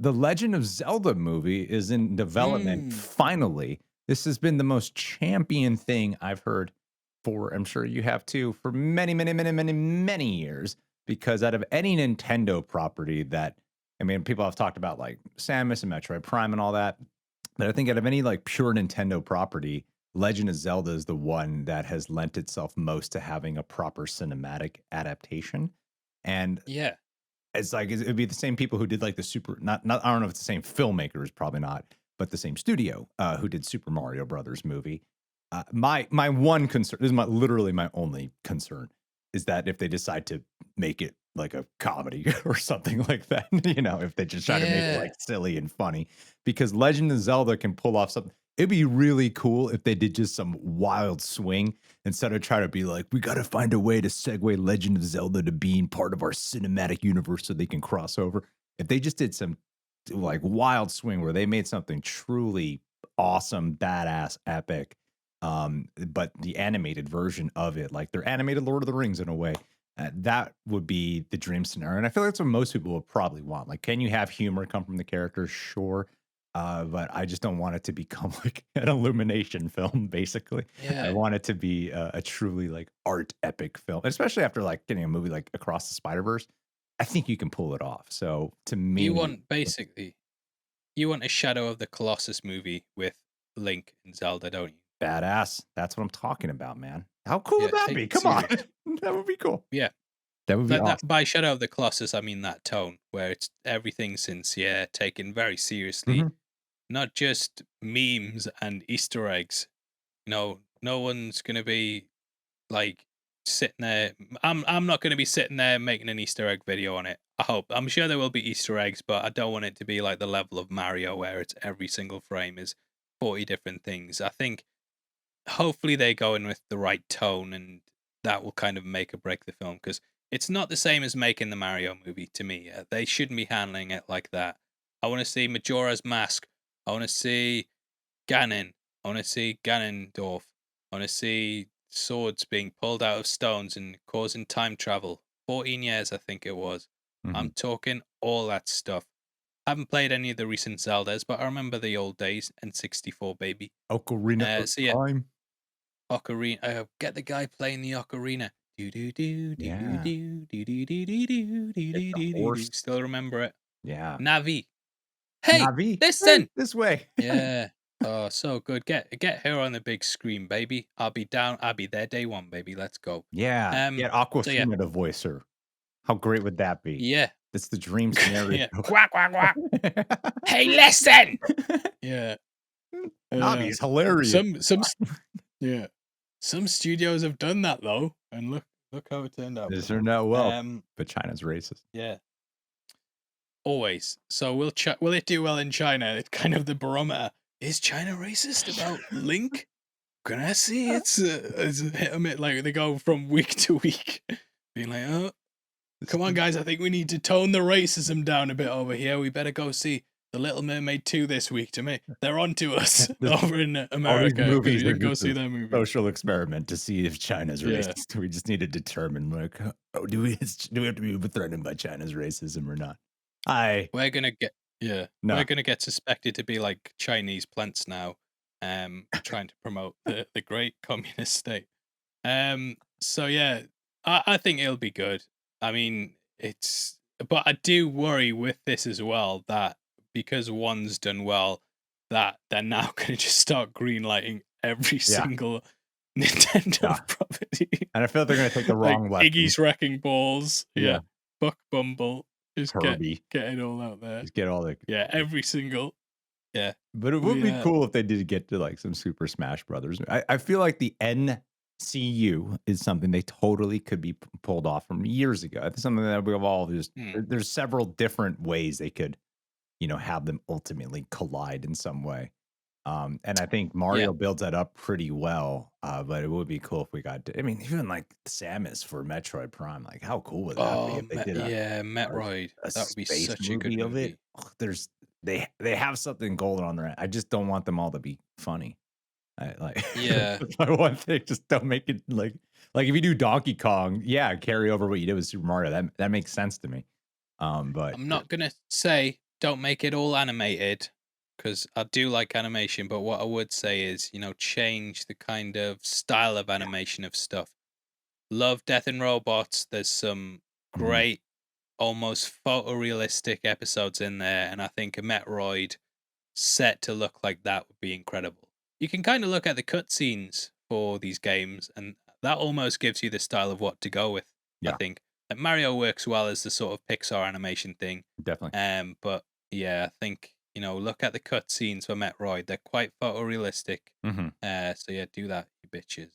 the Legend of Zelda movie is in development. Mm. Finally, this has been the most champion thing I've heard for. I'm sure you have too for many, many, many, many, many years. Because out of any Nintendo property that, I mean, people have talked about like Samus and Metroid Prime and all that, but I think out of any like pure Nintendo property, Legend of Zelda is the one that has lent itself most to having a proper cinematic adaptation. And Yeah. it's like it'd be the same people who did like the super not I don't know if it's the same filmmakers, probably not, but the same studio who did Super Mario Brothers movie. My one concern, this is literally my only concern, is that if they decide to make it like a comedy or something like that, if they just try to make it Yeah. like silly and funny, because Legend of Zelda can pull off something. It'd be really cool if they did just some wild swing instead of trying to be like, we got to find a way to segue Legend of Zelda to being part of our cinematic universe so they can cross over. If they just did some like wild swing where they made something truly awesome, badass, epic, but the animated version of it, like their animated Lord of the Rings in a way, that would be the dream scenario. And I feel like that's what most people would probably want. Like, can you have humor come from the characters? Sure. But I just don't want it to become like an illumination film, basically. I Yeah. want it to be a truly like art epic film, especially after like getting a movie like Across the Spider Verse. I think you can pull it off. So to You me, want basically you want a Shadow of the Colossus movie with Link and Zelda, don't you? badass. That's what I'm talking about, man. How cool would Yeah, that take be? it Come on. serious. That would be cool. Yeah. That would be That awesome. by Shadow of the Colossus, I mean that tone where it's everything sincere, taken very seriously, Mhm. not just memes and Easter eggs. No one's gonna be like sitting there. I'm not gonna be sitting there making an Easter egg video on it. I hope. I'm sure there will be Easter eggs, but I don't want it to be like the level of Mario where it's every single frame is 40 different things. I think hopefully they go in with the right tone and that will kind of make or break the film because it's not the same as making the Mario movie to me. They shouldn't be handling it like that. I want to see Majora's Mask. I want to see Ganon. I want to see Ganondorf. I want to see swords being pulled out of stones and causing time travel. 14 years, I think it was. I'm Mhm. talking all that stuff. I haven't played any of the recent Zeldas, but I remember the old days and 64, baby. Ocarina of So yeah, Time. Ocarina. Get the guy playing the ocarina. Do do do do do Yeah. do do do do do do Get do the do do do. horse. Still remember it. Yeah. Navi. Hey, Navi. Hey, listen. this way. Yeah. Oh, so good. Get her on the big screen, baby. I'll be down. I'll be there day one, baby. Let's go. Yeah. Um. Get So yeah, Aquafina to voice her. How great would that be? yeah, That's the dream scenario. yeah. Quack quack quack. Hey, listen. Yeah. Navi Uh. is hilarious. Yeah. Some studios have done that though, and look how it turned out This for them. turned out well, Um. but China's racist. Yeah. Always. So will it do well in China? It's kind of the barometer. Is China racist about Link? Can I see it's a hit 'em it like they go from week to week, being like, oh, This come on, is guys, I think we need to tone the racism down a bit over here. We better go see The Little Mermaid 2 this week to me. They're on to us this over in all these America because we movies are didn't go just see a their movie. social experiment to see if China's Yeah. racist. We just need to determine, like, oh, do we have to be threatened by China's racism or not? I We're gonna get yeah, no. we're gonna get suspected to be like Chinese plants now, trying to promote the great communist state. So yeah, I think it'll be good. I mean, but I do worry with this as well that because one's done well, that they're now gonna just start greenlighting every Yeah, single Nintendo yeah. property. And I feel like they're gonna take the Like wrong lesson. Iggy's Wrecking Balls, Yeah, yeah, Buck Bumble, just Herbie. get it all out there. Just get all the Yeah, every single yeah. but it would We be cool if they did get to, like, some Super Smash Brothers. I feel like the NCU is something they totally could be pulled off from years ago. It's something that we've all just hmm, there's several different ways they could, have them ultimately collide in some way. And I think yeah. Mario builds that up pretty well, but it would be cool if we got to I mean, even, like, Samus for Metroid Prime, like, how cool would that be Oh, if they did Yeah, a Metroid. a That would be space such a good movie of it? movie. Ugh, they have something golden on their I just don't want them all to be funny. I like Yeah. that's my one thing, just don't make it like, if you do Donkey Kong, yeah, carry over what you did with Super Mario, that makes sense to me. But I'm not gonna say don't make it all animated because I do like animation. But what I would say is, change the kind of style of animation of stuff. Love Death and Robots. There's some Mhm. great, almost photorealistic episodes in there, and I think a Metroid set to look like that would be incredible. You can kind of look at the cutscenes for these games, and that almost gives you the style of what to go with. I Yeah, think like Mario works well as the sort of Pixar animation thing, definitely. but yeah, I think look at the cutscenes for Metroid; they're quite photorealistic. Mhm. So yeah, do that, you bitches.